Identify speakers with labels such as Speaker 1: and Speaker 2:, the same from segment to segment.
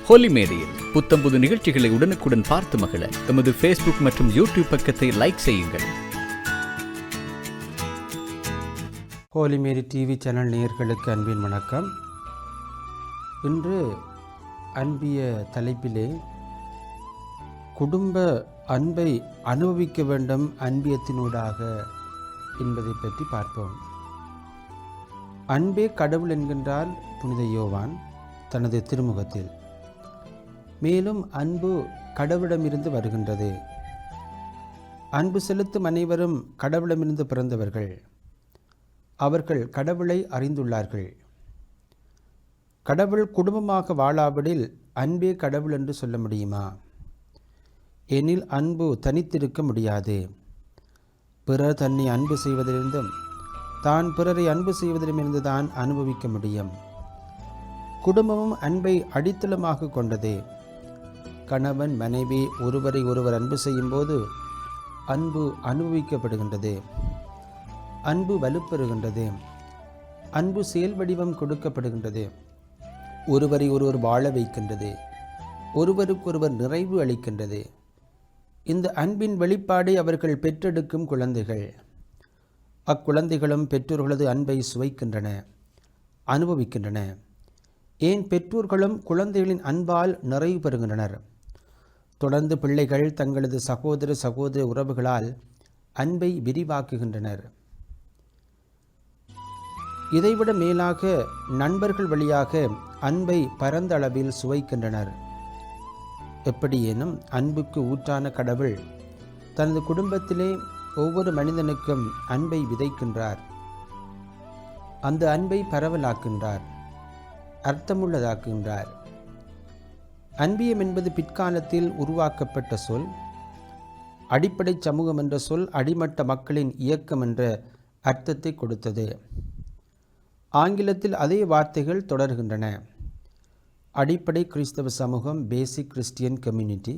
Speaker 1: ஹோலி மேடையில் புத்தம்புது நிகழ்ச்சிகளை உடனுக்குடன் பார்த்து மகிழ எமது ஃபேஸ்புக் மற்றும் யூடியூப் பக்கத்தை லைக் செய்யுங்கள்.
Speaker 2: ஹோலி மேரி டிவி சேனல் நேயர்களுக்கு அன்பின் வணக்கம். இன்று அன்பிய தலைப்பிலே குடும்ப அன்பை அனுபவிக்க வேண்டும் அன்பியத்தினூடாக என்பதை பற்றி பார்ப்போம். அன்பே கடவுள் என்கின்றார் புனித யோவான் தனது திருமுகத்தில். மேலும் அன்பு கடவுளிடமிருந்து வருகின்றது. அன்பு செலுத்தும் அனைவரும் கடவுளிடமிருந்து பிறந்தவர்கள். அவர்கள் கடவுளை அறிந்துள்ளார்கள். கடவுள் குடும்பமாக வாழாவிடில் அன்பே கடவுள் என்று சொல்ல முடியுமா? எனில் அன்பு தனித்திருக்க முடியாது. பிறர் தன்னை அன்பு செய்வதிலிருந்தும் தான் பிறரை அன்பு செய்வதிலுமிருந்து தான் அனுபவிக்க முடியும். குடும்பமும் அன்பை அடித்தளமாக கொண்டது. கணவன் மனைவி ஒருவரை ஒருவர் அன்பு செய்யும் போது அன்பு அனுபவிக்கப்படுகின்றது. அன்பு வலுப்பெறுகின்றது. அன்பு செயல் வடிவம் கொடுக்கப்படுகின்றது. ஒருவரை ஒருவர் வாழ வைக்கின்றது. ஒருவருக்கொருவர் நிறைவு அளிக்கின்றது. இந்த அன்பின் வெளிப்பாடை அவர்கள் பெற்றெடுக்கும் குழந்தைகள். அக்குழந்தைகளும் பெற்றோர்களது அன்பை சுவைக்கின்றன, அனுபவிக்கின்றன. ஏன் பெற்றோர்களும் குழந்தைகளின் அன்பால் நிறைவு பெறுகின்றனர். தொடர்ந்து பிள்ளைகள் தங்களது சகோதர உறவுகளால் அன்பை விரிவாக்குகின்றனர். இதைவிட மேலாக நண்பர்கள் வழியாக அன்பை பரந்த அளவில் சுவைக்கின்றனர். எப்படியேனும் அன்புக்கு ஊற்றான கடவுள் தனது குடும்பத்திலே ஒவ்வொரு மனிதனுக்கும் அன்பை விதைக்கின்றார். அந்த அன்பை பரவலாக்குகின்றார், அர்த்தமுள்ளதாக்குகின்றார். அன்பியம் என்பது பிற்காலத்தில் உருவாக்கப்பட்ட சொல். அடிப்படை சமூகம் என்ற சொல் அடிமட்ட மக்களின் இயக்கம் என்ற அர்த்தத்தை கொடுத்தது. ஆங்கிலத்தில் அதே வார்த்தைகள் தொடர்கின்றன. அடிப்படை கிறிஸ்தவ சமூகம், பேசிக் கிறிஸ்டியன் கம்யூனிட்டி.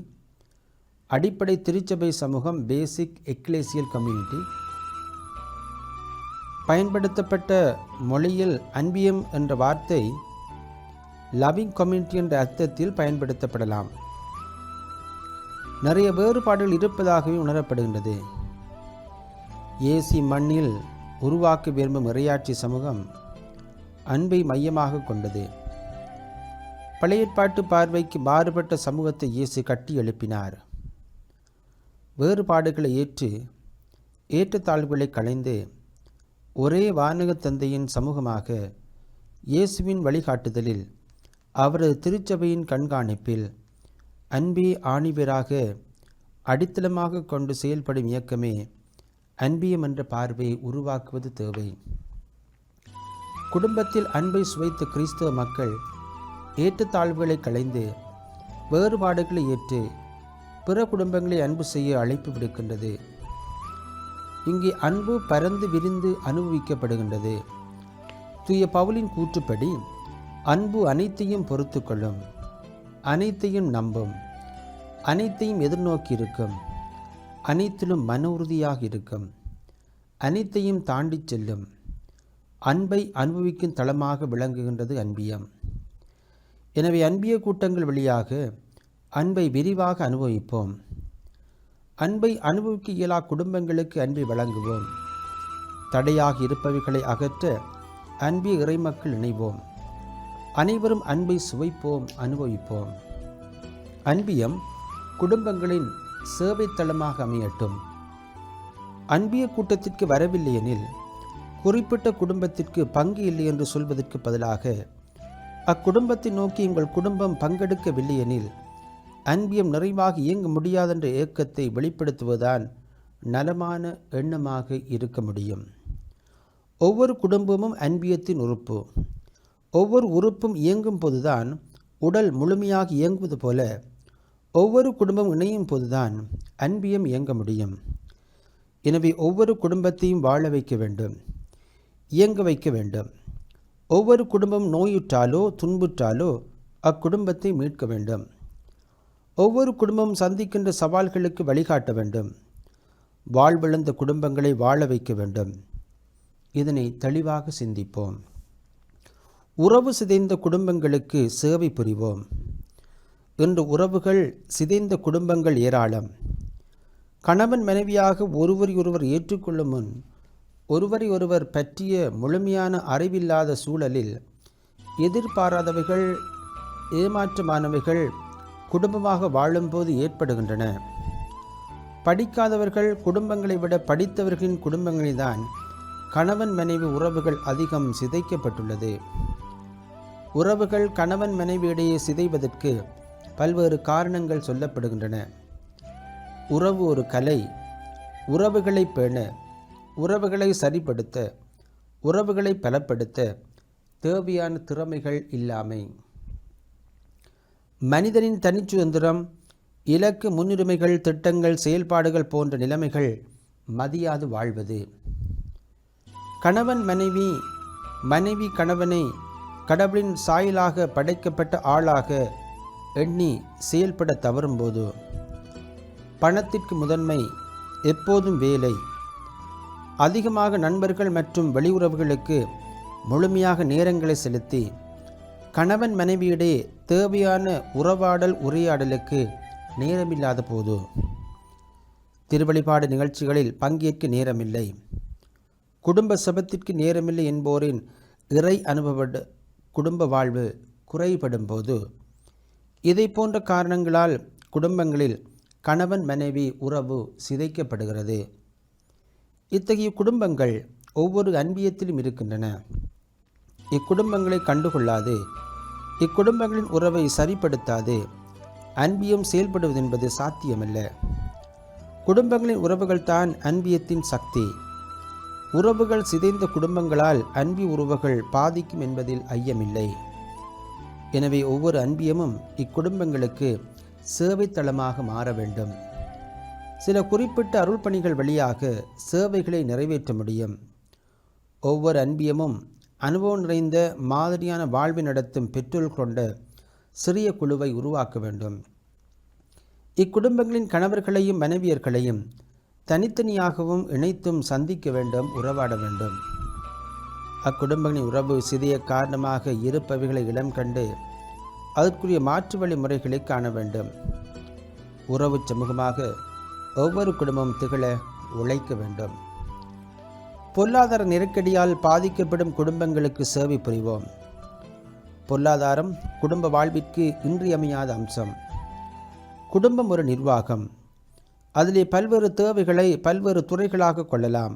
Speaker 2: அடிப்படை திருச்சபை சமூகம், பேசிக் எக்லேசியல் கம்யூனிட்டி. பயன்படுத்தப்பட்ட மொழியில் அன்பியம் என்ற வார்த்தை லவ்விங் கம்யூனிட்டி என்ற அர்த்தத்தில் பயன்படுத்தப்படலாம். நிறைய வேறுபாடுகள் இருப்பதாகவே உணரப்படுகின்றது. இயேசு மண்ணில் உருவாக்க விரும்பும் இறையாட்சி சமூகம் அன்பை மையமாக கொண்டது. பழைய ஏற்பாட்டு பார்வைக்கு மாறுபட்ட சமூகத்தை இயேசு கட்டி எழுப்பினார். வேறுபாடுகளை ஏற்றத்தாழ்வுகளை களைந்து ஒரே வானக தந்தையின் சமூகமாக இயேசுவின் வழிகாட்டுதலில் அவரது திருச்சபையின் கண்காணிப்பில் அன்பே ஆணிவேராக அடித்தளமாக கொண்டு செயல்படும் இயக்கமே அன்பியம் என்ற பார்வையை உருவாக்குவது தேவை. குடும்பத்தில் அன்பை சுவைத்த கிறிஸ்தவ மக்கள் ஏற்றத்தாழ்வுகளை களைந்து வேறுபாடுகளை ஏற்று பிற குடும்பங்களை அன்பு செய்ய அழைப்பு விடுக்கின்றது. இங்கே அன்பு பரந்து விரிந்து அனுபவிக்கப்படுகின்றது. தூய பவுலின் கூற்றுப்படி அன்பு அனைத்தையும் பொறுத்து கொள்ளும், அனைத்தையும் நம்பும், அனைத்தையும் எதிர்நோக்கி இருக்கும், அனைத்திலும் மன உறுதியாக இருக்கும், அனைத்தையும் தாண்டி செல்லும். அன்பை அனுபவிக்கும் தளமாக விளங்குகின்றது அன்பியம். எனவே அன்பிய கூட்டங்கள் வழியாக அன்பை விரிவாக அனுபவிப்போம். அன்பை அனுபவிக்க இயலா குடும்பங்களுக்கு அன்பை வழங்குவோம். தடையாக இருப்பவைகளை அகற்ற அன்பிய இறைமக்கள் இணைவோம். அனைவரும் அன்பை சுவைப்போம், அனுபவிப்போம். அன்பியம் குடும்பங்களின் சேவை தளமாக அமையட்டும். அன்பிய கூட்டத்திற்கு வரவில்லை எனில் குறிப்பிட்ட குடும்பத்திற்கு பங்கு இல்லை என்று சொல்வதற்கு பதிலாக அக்குடும்பத்தை நோக்கி உங்கள் குடும்பம் பங்கெடுக்கவில்லை எனில் அன்பியம் நிறைவாக இயங்க முடியாதென்ற ஏக்கத்தை வெளிப்படுத்துவதுதான் நலமான எண்ணமாக இருக்க முடியும். ஒவ்வொரு குடும்பமும் அன்பியத்தின் உறுப்பு. ஒவ்வொரு உறுப்பும் இயங்கும் போதுதான் உடல் முழுமையாக இயங்குவது போல ஒவ்வொரு குடும்பம் இணையும் போதுதான் அன்பியம் இயங்க முடியும். எனவே ஒவ்வொரு குடும்பத்தையும் வாழ வைக்க வேண்டும், இயங்க வைக்க வேண்டும். ஒவ்வொரு குடும்பம் நோயுற்றாலோ துன்புற்றாலோ அக்குடும்பத்தை மீட்க வேண்டும். ஒவ்வொரு குடும்பமும் சந்திக்கின்ற சவால்களுக்கு வழிகாட்ட வேண்டும். வாழ்விழந்த குடும்பங்களை வாழ வைக்க வேண்டும். இதனை தெளிவாக சிந்திப்போம். உறவு சிதைந்த குடும்பங்களுக்கு சேவை புரிவோம். இன்று உறவுகள் சிதைந்த குடும்பங்கள் ஏராளம். கணவன் மனைவியாக ஒருவரையொருவர் ஏற்றுக்கொள்ளும் முன் ஒருவரையொருவர் பற்றிய முழுமையான அறிவில்லாத சூழலில் எதிர்பாராதவைகள், ஏமாற்றமானவைகள் குடும்பமாக வாழும்போது ஏற்படுகின்றன. படிக்காதவர்கள் குடும்பங்களை விட படித்தவர்களின் குடும்பங்களில்தான் கணவன் மனைவி உறவுகள் அதிகம் சிதைக்கப்பட்டுள்ளது. உறவுகள் கணவன் மனைவி இடையே சிதைவதற்கு பல்வேறு காரணங்கள் சொல்லப்படுகின்றன. உறவு ஒரு கலை. உறவுகளை பேண, உறவுகளை சரிப்படுத்த, உறவுகளை பலப்படுத்த தேவையான திறமைகள் இல்லாமை. மனிதனின் தனிச்சுதந்திரம், இலக்கு, முன்னுரிமைகள், திட்டங்கள், செயல்பாடுகள் போன்ற நிலைமைகள் மதியாது வாழ்வது. கணவன் மனைவி, மனைவி கணவனை கடவுளின் சாயலாக படைக்கப்பட்ட ஆளாக எண்ணி செயல்பட தவறும்போது, பணத்திற்கு முதன்மை, எப்போதும் வேலை, அதிகமாக நண்பர்கள் மற்றும் வெளியுறவுகளுக்கு முழுமையாக நேரங்களை செலுத்தி கணவன் மனைவியிடையே தேவையான உரையாடலுக்கு நேரமில்லாத போது, திருவழிபாடு நிகழ்ச்சிகளில் பங்கேற்க நேரமில்லை, குடும்ப சபத்திற்கு நேரமில்லை என்போரின் இறை அனுபவ குடும்ப வாழ்வு குறைபடும் போது, இதை போன்ற காரணங்களால் குடும்பங்களில் கணவன் மனைவி உறவு சிதைக்கப்படுகிறது. இத்தகைய குடும்பங்கள் ஒவ்வொரு அன்பியத்திலும் இருக்கின்றன. இக்குடும்பங்களை கண்டுகொள்ளாது, இக்குடும்பங்களின் உறவை சரிப்படுத்தாது அன்பியம் செயல்படுவதென்பது சாத்தியமல்ல. குடும்பங்களின் உறவுகள் தான் அன்பியத்தின் சக்தி. உறவுகள் சிதைந்த குடும்பங்களால் அன்பி உறவுகள் பாதிக்கும் என்பதில் ஐயமில்லை. எனவே ஒவ்வொரு அன்பியமும் இக்குடும்பங்களுக்கு சேவைத்தளமாக மாற வேண்டும். சில குறிப்பிட்ட அருள்பணிகள் வழியாக சேவைகளை நிறைவேற்ற முடியும். ஒவ்வொரு அன்பியமும் அனுபவம் நிறைந்த மாதிரியான வாழ்வை நடத்தும் பெற்றோர் கொண்ட சிறிய குழுவை உருவாக்க வேண்டும். இக்குடும்பங்களின் கணவர்களையும் மனைவியர்களையும் தனித்தனியாகவும் இணைத்தும் சந்திக்க வேண்டும், உறவாட வேண்டும். அக்குடும்பங்களின் உறவு சிதைய காரணமாக இருப்பவைகளை இடம் கண்டு அதற்குரிய மாற்று வழி முறைகளை காண வேண்டும். உறவு சமூகமாக ஒவ்வொரு குடும்பமும் திகழ உழைக்க வேண்டும். பொருளாதார நெருக்கடியால் பாதிக்கப்படும் குடும்பங்களுக்கு சேவை புரிவோம். பொருளாதாரம் குடும்ப வாழ்விற்கு இன்றியமையாத அம்சம். குடும்பம் ஒரு நிர்வாகம். அதிலே பல்வேறு தேவைகளை பல்வேறு துறைகளாக கொள்ளலாம்.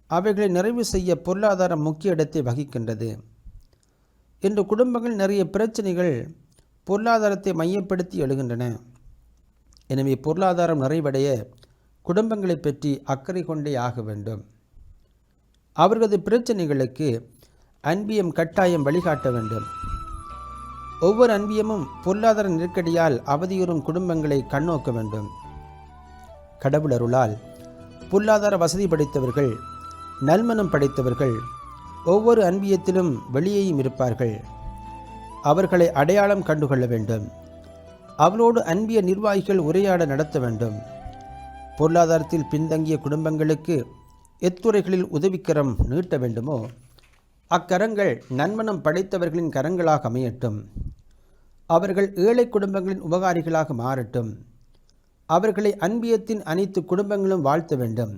Speaker 2: அவைகளை நிறைவு செய்ய பொருளாதாரம் முக்கிய இடத்தை வகிக்கின்றது. இன்று குடும்பங்கள் நிறைய பிரச்சனைகள் பொருளாதாரத்தை மையப்படுத்தி எழுகின்றன. எனவே பொருளாதாரம் நிறைவடைய குடும்பங்களை பற்றி அக்கறை கொண்டே ஆக வேண்டும். அவர்களது பிரச்சனைகளுக்கு அன்பியம் கட்டாயம் வழிகாட்ட வேண்டும். ஒவ்வொரு அன்பியமும் பொருளாதார நெருக்கடியால் அவதியுறும் குடும்பங்களை கண்ணோக்க வேண்டும். கடவுள் அருளால் பொருளாதார வசதி படைத்தவர்கள், நல்மனம் படைத்தவர்கள் ஒவ்வொரு அன்பியத்திலும் வெளியேயும் இருப்பார்கள். அவர்களை அடையாளம் கண்டுகொள்ள வேண்டும். அவளோடு அன்பிய நிர்வாகிகள் உரையாட நடத்த வேண்டும். பொருளாதாரத்தில் பின்தங்கிய குடும்பங்களுக்கு எத்துறைகளில் உதவிக்கரம் நீட்ட வேண்டுமோ அக்கரங்கள் நன்மனம் படைத்தவர்களின் கரங்களாக அமையட்டும். அவர்கள் ஏழை குடும்பங்களின் உபகாரிகளாக மாறட்டும். அவர்களை அன்பியத்தின் அனைத்து குடும்பங்களும் வாழ்த்த வேண்டும்,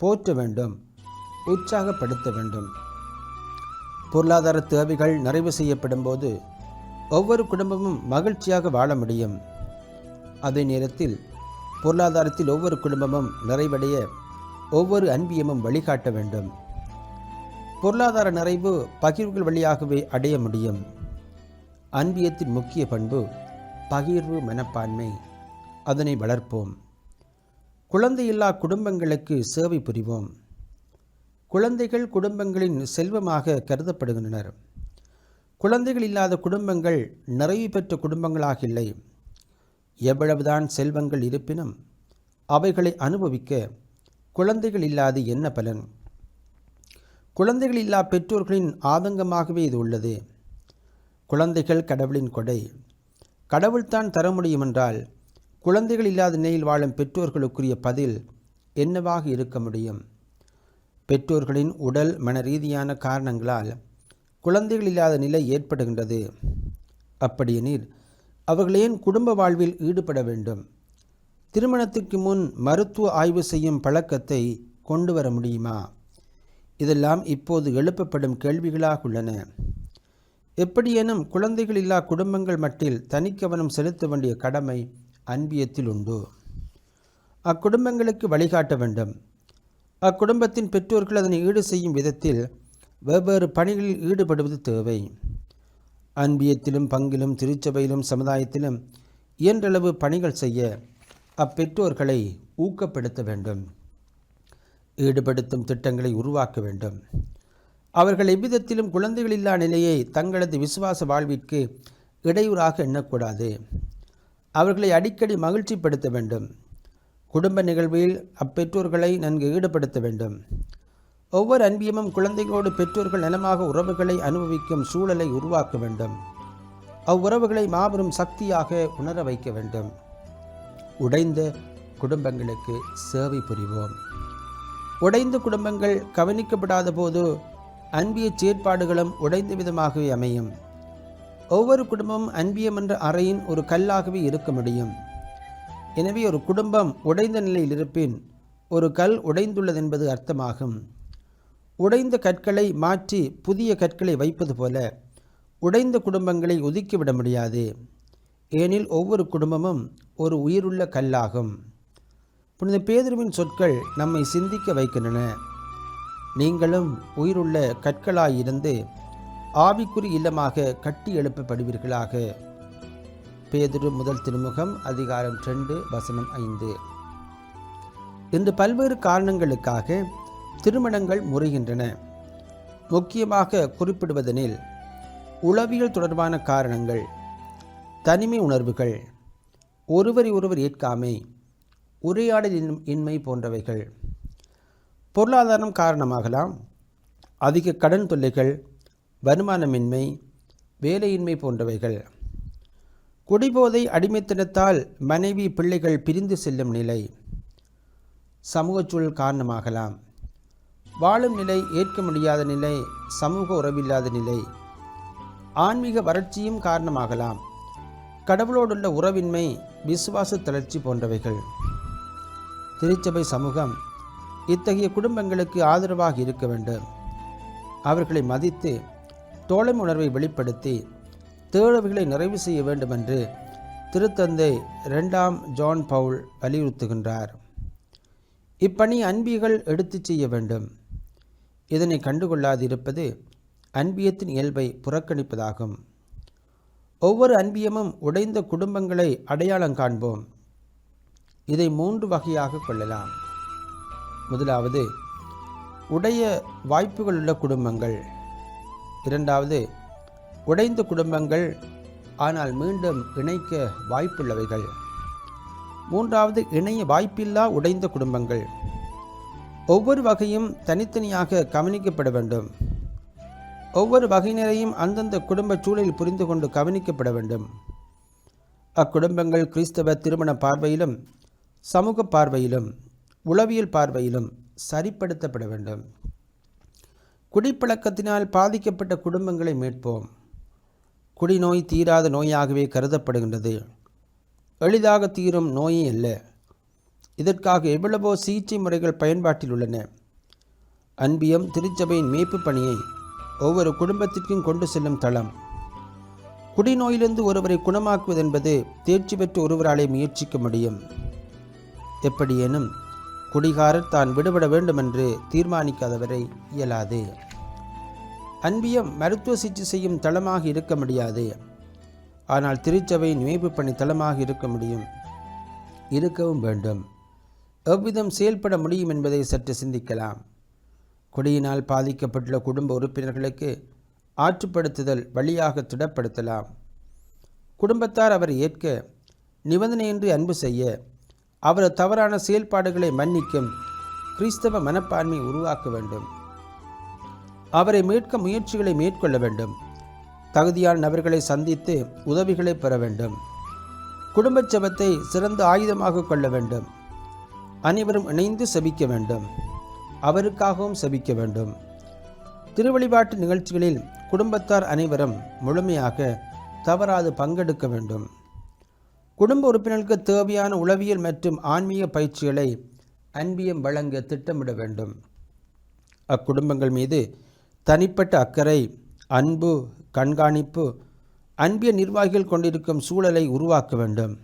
Speaker 2: போற்ற வேண்டும், உற்சாகப்படுத்த வேண்டும். பொருளாதார தேவைகள் நிறைவு செய்யப்படும் போது ஒவ்வொரு குடும்பமும் மகிழ்ச்சியாக வாழ முடியும். அதே நேரத்தில் பொருளாதாரத்தில் ஒவ்வொரு குடும்பமும் நிறைவடைய ஒவ்வொரு அன்பியமும் வழிகாட்ட வேண்டும். பொருளாதார நிறைவு பகிர்வுகள் வழியாகவே அடைய முடியும். அன்பியத்தின் முக்கிய பண்பு பகிர்வு மனப்பான்மை. அதனை வளர்ப்போம். குழந்தையில்லா குடும்பங்களுக்கு சேவை புரிவோம். குழந்தைகள் குடும்பங்களின் செல்வமாக கருதப்படுகின்றனர். குழந்தைகள் இல்லாத குடும்பங்கள் நிறைவு பெற்ற குடும்பங்களாக இல்லை. எவ்வளவுதான் செல்வங்கள் இருப்பினும் அவைகளை அனுபவிக்க குழந்தைகள் இல்லாது என்ன பலன்? குழந்தைகள் இல்லா பெற்றோர்களின் ஆதங்கமாகவே இது உள்ளது. குழந்தைகள் கடவுளின் கொடை. கடவுள்தான் தர முடியுமென்றால் குழந்தைகள் இல்லாத நிலையில் வாழும் பெற்றோர்களுக்குரிய பதில் என்னவாக இருக்க முடியும்? பெற்றோர்களின் உடல் மன ரீதியான காரணங்களால் குழந்தைகள் இல்லாத நிலை ஏற்படுகின்றது. அப்படியெனில் அவர்கள் ஏன் குடும்ப வாழ்வில் ஈடுபட வேண்டும்? திருமணத்திற்கு முன் மருத்துவ ஆய்வு செய்யும் பழக்கத்தை கொண்டு வர முடியுமா? இதெல்லாம் இப்போது எழுப்பப்படும் கேள்விகளாக உள்ளன. எப்படியேனும் குழந்தைகள் இல்லா குடும்பங்கள் மட்டில் தனிக்கவனம் செலுத்த வேண்டிய கடமை அன்பியத்தில் உண்டு. அக்குடும்பங்களுக்கு வழிகாட்ட வேண்டும். அக்குடும்பத்தின் பெற்றோர்கள் அதனை ஈடு செய்யும் விதத்தில் வெவ்வேறு பணிகளில் ஈடுபடுவது தேவை. அன்பியத்திலும் பங்கிலும் திருச்சபையிலும் சமுதாயத்திலும் இயன்றளவு பணிகள் செய்ய அப்பெற்றோர்களை ஊக்கப்படுத்த வேண்டும். ஈடுபடுத்தும் திட்டங்களை உருவாக்க வேண்டும். அவர்கள் எவ்விதத்திலும் குழந்தைகள் இல்லா நிலையை தங்களது விசுவாச வாழ்விற்கு இடையூறாக எண்ணக்கூடாது. அவர்களை அடிக்கடி மகிழ்ச்சிப்படுத்த வேண்டும். குடும்ப நிகழ்வில் அப்பெற்றோர்களை நன்கு ஈடுபடுத்த வேண்டும். ஒவ்வொரு அன்பியமும் குழந்தைகளோடு பெற்றோர்கள் நலமாக உறவுகளை அனுபவிக்கும் சூழலை உருவாக்க வேண்டும். அவ்வுறவுகளை மாபெரும் சக்தியாக உணர வைக்க வேண்டும். உடைந்த குடும்பங்களுக்கு சேவை புரிவோம். உடைந்த குடும்பங்கள் கவனிக்கப்படாத போது அன்பிய செயற்பாடுகளும் உடைந்த விதமாகவே அமையும். ஒவ்வொரு குடும்பமும் அன்பியம் என்ற அறையின் ஒரு கல்லாகவே இருக்க முடியும். எனவே ஒரு குடும்பம் உடைந்த நிலையில் இருப்பின் ஒரு கல் உடைந்துள்ளது என்பது அர்த்தமாகும். உடைந்த கற்களை மாற்றி புதிய கற்களை வைப்பது போல உடைந்த குடும்பங்களை ஒதுக்கிவிட முடியாது. ஏனில் ஒவ்வொரு குடும்பமும் ஒரு உயிருள்ள கல்லாகும். புனித பேதுருவின் சொற்கள் நம்மை சிந்திக்க வைக்கின்றன. நீங்களும் உயிருள்ள கற்களாயிருந்து ஆவிக்குறி இல்லமாக கட்டி எழுப்பப்படுவீர்களாக. பேதுரு முதல் திருமுகம் அதிகாரம் 2 வசனம் 5. இன்று பல்வேறு காரணங்களுக்காக திருமணங்கள் முறிகின்றன. முக்கியமாக குறிப்பிடுவதெனில் உளவியல் தொடர்பான காரணங்கள், தனிமை உணர்வுகள், ஒருவரை ஒருவர் ஏற்காமை, உரையாடல் இன்மை போன்றவைகள். பொருளாதாரம் காரணமாகலாம். அதிக கடன் தொல்லைகள், வருமானமின்மை, வேலையின்மை போன்றவைகள். குடிபோதை அடிமைத்தனத்தால் மனைவி பிள்ளைகள் பிரிந்து செல்லும் நிலை. சமூகச்சூழல் காரணமாகலாம். வாழும் நிலை ஏற்க முடியாத நிலை, சமூக உறவில்லாத நிலை. ஆன்மீக வறட்சியும் காரணமாகலாம். கடவுளோடுள்ள உறவின்மை, விசுவாச தளர்ச்சி போன்றவைகள். திருச்சபை சமூகம் இத்தகைய குடும்பங்களுக்கு ஆதரவாக இருக்க வேண்டும். அவர்களை மதித்து தோழமை உணர்வை வெளிப்படுத்தி தேவைகளை நிறைவு செய்ய வேண்டும் என்று திருத்தந்தை 2ஆம் ஜான் பவுல் வலியுறுத்துகின்றார். இப்பணி அன்பியர்கள் எடுத்துச் செய்ய வேண்டும். இதனை கண்டுகொள்ளாதிருப்பது அன்பியத்தின் இயல்பை புறக்கணிப்பதாகும். ஒவ்வொரு அன்பியமும் உடைந்த குடும்பங்களை அடையாளம் காண்போம். இதை 3 வகையாக கொள்ளலாம். முதலாவது, உடைய வாய்ப்புகளுள்ள குடும்பங்கள். இரண்டாவது, உடைந்த குடும்பங்கள் ஆனால் மீண்டும் இணைக்க வாய்ப்புள்ளவைகள். மூன்றாவது, இணைய வாய்ப்பில்லா உடைந்த குடும்பங்கள். ஒவ்வொரு வகையும் தனித்தனியாக கவனிக்கப்பட வேண்டும். ஒவ்வொரு வகையினரையும் அந்தந்த குடும்ப சூழலில் புரிந்து கொண்டு கவனிக்கப்பட வேண்டும். அக்குடும்பங்கள் கிறிஸ்தவ திருமண பார்வையிலும் சமூக பார்வையிலும் உளவியல் பார்வையிலும் சரிப்படுத்தப்பட வேண்டும். குடிப்பழக்கத்தினால் பாதிக்கப்பட்ட குடும்பங்களை மீட்போம். குடிநோய் தீராத நோயாகவே கருதப்படுகின்றது. எளிதாக தீரும் நோயே அல்ல. இதற்காக எவ்வளவோ சிகிச்சை முறைகள் பயன்பாட்டில் உள்ளன. அன்பியம் திருச்சபையின் மீட்பு பணியை ஒவ்வொரு குடும்பத்திற்கும் கொண்டு செல்லும் தளம். குடிநோயிலிருந்து ஒருவரை குணமாக்குவதென்பது தேர்ச்சி பெற்ற ஒருவராலே முயற்சிக்க முடியும். எப்படியேனும் குடிகாரர் தான் விடுபட வேண்டுமென்று தீர்மானிக்காதவரை இயலாது. அன்பியம் மருத்துவ சிகிச்சை செய்யும் தளமாக இருக்க முடியாது. ஆனால் திருச்சபையின் மீட்பு பணி தளமாக இருக்க முடியும், இருக்கவும் வேண்டும். எவ்விதம் செயல்பட முடியும் என்பதை சற்று சிந்திக்கலாம். குடியினால் பாதிக்கப்பட்டுள்ள குடும்ப உறுப்பினர்களுக்கு ஆற்றுப்படுத்துதல் வழியாக திடப்படுத்தலாம். குடும்பத்தார் அவரை ஏற்க, நிபந்தனையின்றி அன்பு செய்ய, அவரது தவறான செயல்பாடுகளை மன்னிக்கும் கிறிஸ்தவ மனப்பான்மை உருவாக்க வேண்டும். அவரை மீட்க முயற்சிகளை மேற்கொள்ள வேண்டும். தகுதியான நபர்களை சந்தித்து உதவிகளை பெற வேண்டும். குடும்ப ஜெபத்தை சிறந்த ஆயுதமாக கொள்ள வேண்டும். அனைவரும் இணைந்து செபிக்க வேண்டும். அவருக்காகவும் செபிக்க வேண்டும். திருவழிபாட்டு நிகழ்ச்சிகளில் குடும்பத்தார் அனைவரும் முழுமையாக தவறாது பங்கெடுக்க வேண்டும். குடும்ப உறுப்பினர்களுக்கு தேவையான உளவியல் மற்றும் ஆன்மீக பயிற்சிகளை அன்பியம் வழங்க திட்டமிட வேண்டும். அக்குடும்பங்கள் மீது தனிப்பட்ட அக்கறை, அன்பு, கண்காணிப்பு, அன்பிய நிர்வாகிகள் கொண்டிருக்கும் சூழலை உருவாக்க வேண்டும்.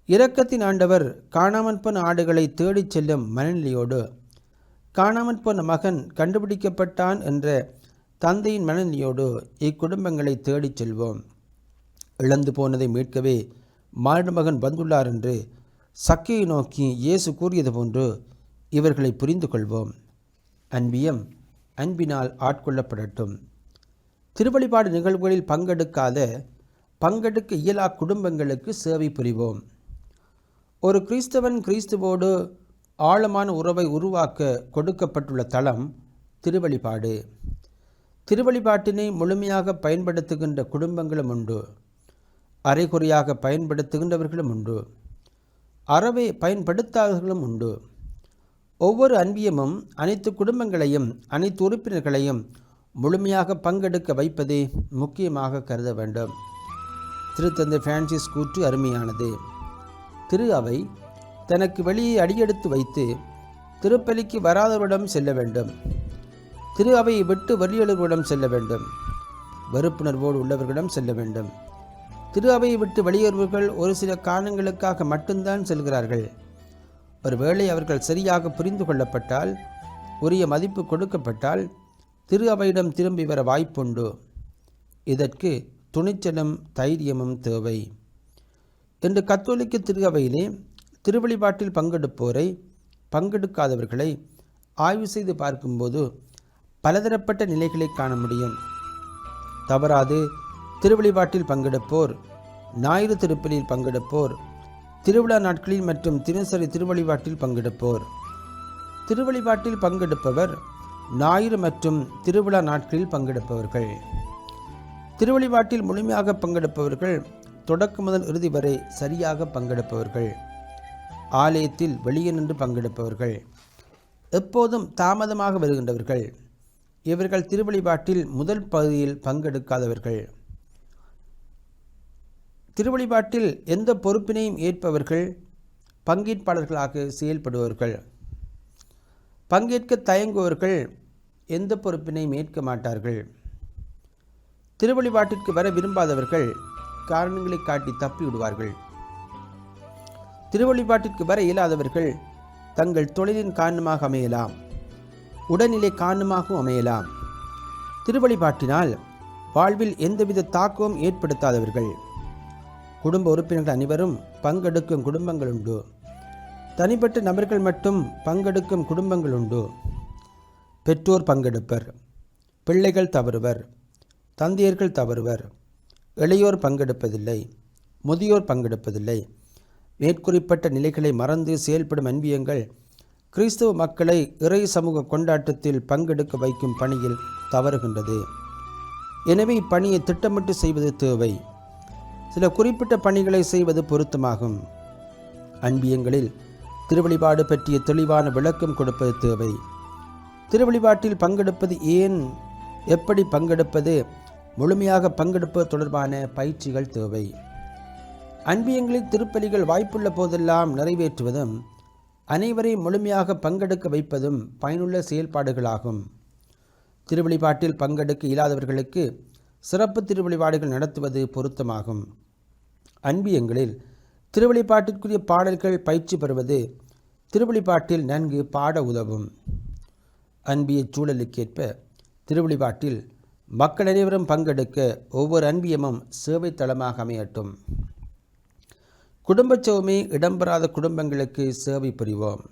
Speaker 2: இரக்கத்தின் ஆண்டவர் காணாமற் போன ஆடுகளை தேடிச் செல்லும் மனநிலையோடு காணாமற் போன மகன் கண்டுபிடிக்கப்பட்டான் என்ற தந்தையின் மனநிலையோடு இக்குடும்பங்களை தேடிச் செல்வோம். இழந்து போனதை மீட்கவே மானிடமகன் வந்துள்ளார் என்று சக்கையை நோக்கி இயேசு கூறியது போன்று இவர்களை புரிந்து கொள்வோம். அன்பியம் அன்பினால் ஆட்கொள்ளப்படட்டும். திருவழிபாடு நிகழ்வுகளில் பங்கெடுக்க இயலா குடும்பங்களுக்கு சேவை புரிவோம். ஒரு கிறிஸ்தவன் கிறிஸ்துவோடு ஆழமான உறவை உருவாக்க கொடுக்கப்பட்டுள்ள தளம் திருவழிபாடு. திருவழிபாட்டினை முழுமையாக பயன்படுத்துகின்ற குடும்பங்களும் உண்டு, அரைகுறையாக பயன்படுத்துகின்றவர்களும் உண்டு, அறவே பயன்படுத்தாதவர்களும் உண்டு. ஒவ்வொரு அன்பியமும் அனைத்து குடும்பங்களையும் அனைத்து உறுப்பினர்களையும் முழுமையாக பங்கெடுக்க வைப்பதே முக்கியமாக கருத வேண்டும். திருத்தந்தை பிரான்சிஸ் கூற்று அருமையானது. திரு அவை தனக்கு வெளியே அடியெடுத்து வைத்து திருப்பலிக்கு வராதவரிடம் செல்ல வேண்டும். திரு அவையை விட்டு வெளியேறுவரிடம் செல்ல வேண்டும். வெறுப்புணர்வோடு உள்ளவர்களிடம் செல்ல வேண்டும். திரு அவையை விட்டு வெளியேறுவர்கள் ஒரு சில காரணங்களுக்காக மட்டும்தான் செல்கிறார்கள். ஒருவேளை அவர்கள் சரியாக புரிந்து கொள்ளப்பட்டால், உரிய மதிப்பு கொடுக்கப்பட்டால் திரு அவையிடம் திரும்பி வர வாய்ப்புண்டு. இதற்கு துணிச்சலும் தைரியமும் தேவை. இன்று கத்தோலிக்க திரு அவையிலே திருவழிபாட்டில் பங்கெடுக்காதவர்களை ஆய்வு செய்து பார்க்கும்போது பலதரப்பட்ட நிலைகளை காண முடியும். தவறாது திருவழிபாட்டில் பங்கெடுப்போர், ஞாயிறு திருப்பலியில் பங்கெடுப்போர், திருவிழா நாட்களில் மற்றும் தினசரி திருவழிபாட்டில் பங்கெடுப்போர். திருவழிபாட்டில் பங்கெடுப்பவர் ஞாயிறு மற்றும் திருவிழா நாட்களில் பங்கெடுப்பவர்கள். திருவழிபாட்டில் முழுமையாக பங்கெடுப்பவர்கள் தொடக்கம் முதல் இறுதி வரை சரியாக பங்கெடுப்பவர்கள். ஆலயத்தில் வெளியே நின்று பங்கெடுப்பவர்கள், எப்போதும் தாமதமாக வருகின்றவர்கள். இவர்கள் திருவழிபாட்டில் முதல் பகுதியில் பங்கெடுக்காதவர்கள். திருவழிபாட்டில் எந்த பொறுப்பினையும் ஏற்பவர்கள் பங்கேற்பாளர்களாக செயல்படுபவர்கள். பங்கேற்க தயங்குபவர்கள் எந்த பொறுப்பினையும் ஏற்க மாட்டார்கள். திருவழிபாட்டிற்கு வர விரும்பாதவர்கள் காரணங்களை காட்டி தப்பி விடுவார்கள். திருவழிபாட்டிற்கு வர இயலாதவர்கள் தங்கள் தொழிலின் காரணமாக அமையலாம், உடல்நிலை காரணமாகவும் அமையலாம். திருவழிபாட்டினால் வாழ்வில் எந்தவித தாக்கமும் ஏற்படுத்தாதவர்கள். குடும்ப உறுப்பினர்கள் அனைவரும் பங்கெடுக்கும் குடும்பங்கள் உண்டு. தனிப்பட்ட நபர்கள் மட்டும் பங்கெடுக்கும் குடும்பங்கள் உண்டு. பெற்றோர் பங்கெடுப்பர், பிள்ளைகள் தவறுவர், தந்தையர்கள் தவறுவர், இளையோர் பங்கெடுப்பதில்லை, முதியோர் பங்கெடுப்பதில்லை. மேற்குறிப்பிட்ட நிலைகளை மறந்து செயல்படும் அன்பியங்கள் கிறிஸ்தவ மக்களை இறை சமூக கொண்டாட்டத்தில் பங்கெடுக்க வைக்கும் பணியில் தவறுகின்றது. எனவே இப்பணியை திட்டமிட்டு செய்வது தேவை. சில குறிப்பிட்ட பணிகளை செய்வது பொருத்தமாகும். அன்பியங்களில் திருவழிபாடு பற்றிய தெளிவான விளக்கம் கொடுப்பது தேவை. திருவழிபாட்டில் பங்கெடுப்பது ஏன், எப்படி பங்கெடுப்பது, முழுமையாக பங்கெடுப்பது தொடர்பான பயிற்சிகள் தேவை. அன்பியங்களில் திருப்பலிகள் வாய்ப்புள்ள போதெல்லாம் நிறைவேற்றுவதும் அனைவரையும் முழுமையாக பங்கெடுக்க வைப்பதும் பயனுள்ள செயல்பாடுகளாகும். திருவழிபாட்டில் பங்கெடுக்க இயலாதவர்களுக்கு சிறப்பு திருவழிபாடுகள் நடத்துவது பொருத்தமாகும். அன்பியங்களில் திருவழிபாட்டிற்குரிய பாடல்கள் பயிற்சி பெறுவது திருவழிபாட்டில் நன்கு பாட உதவும். அன்பிய சூழலுக்கேற்ப திருவழிபாட்டில் மக்கள் அனைவரும் பங்கெடுக்க ஒவ்வொரு அன்பியமும் சேவை தளமாக அமையட்டும். குடும்பச் சேவமே இடம்பெறாத குடும்பங்களுக்கு சேவை புரிவோம்.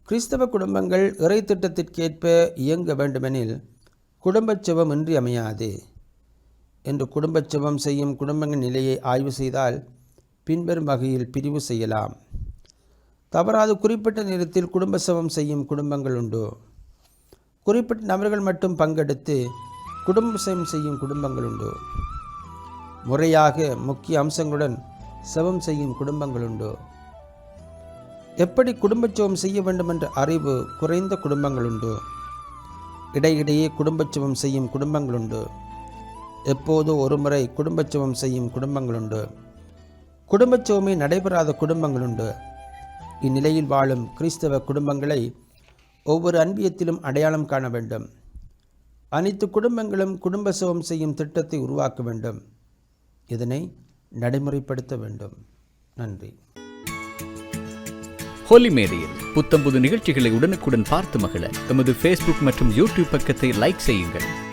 Speaker 2: கிறிஸ்தவ குடும்பங்கள் இறை திட்டத்திற்கேற்ப இயங்க வேண்டுமெனில் குடும்பச் சேவம் இன்றி அமையாது என்று குடும்பச் சேவம் செய்யும் குடும்பங்கள் நிலையை ஆய்வு செய்தால் பின்வரும் வகையில் பிரிவு செய்யலாம். தவறாது குறிப்பிட்ட நேரத்தில் குடும்ப சேவம் செய்யும் குடும்பங்கள் உண்டு. குறிப்பிட்ட நபர்கள் மட்டும் பங்கெடுத்து குடும்ப சேவம் செய்யும் குடும்பங்கள் உண்டு. முறையாக முக்கிய அம்சங்களுடன் செவம் செய்யும் குடும்பங்கள் உண்டு. எப்படி குடும்பச் சேவம் செய்ய வேண்டும் என்ற அறிவு குறைந்த குடும்பங்கள் உண்டு. இடையிடையே குடும்பச் சேவம் செய்யும் குடும்பங்கள் உண்டு. எப்போதோ ஒரு முறை குடும்பச் சேவம் செய்யும் குடும்பங்கள் உண்டு. குடும்பச் சோமை நடைபெறாத குடும்பங்கள் உண்டு. இந்நிலையில் வாழும் கிறிஸ்தவ குடும்பங்களை ஒவ்வொரு அன்பியத்திலும் அடையாளம் காண வேண்டும். அனைத்து குடும்பங்களும் குடும்ப சோம் செய்யும் திட்டத்தை உருவாக்க வேண்டும். இதனை நடைமுறைப்படுத்த வேண்டும். நன்றி.
Speaker 1: ஹோலி மேரியில் புத்தம்புது நிகழ்ச்சிகளை உடனுக்குடன் பார்த்து மகிழ எமது ஃபேஸ்புக் மற்றும் யூடியூப் பக்கத்தை லைக் செய்யுங்கள்.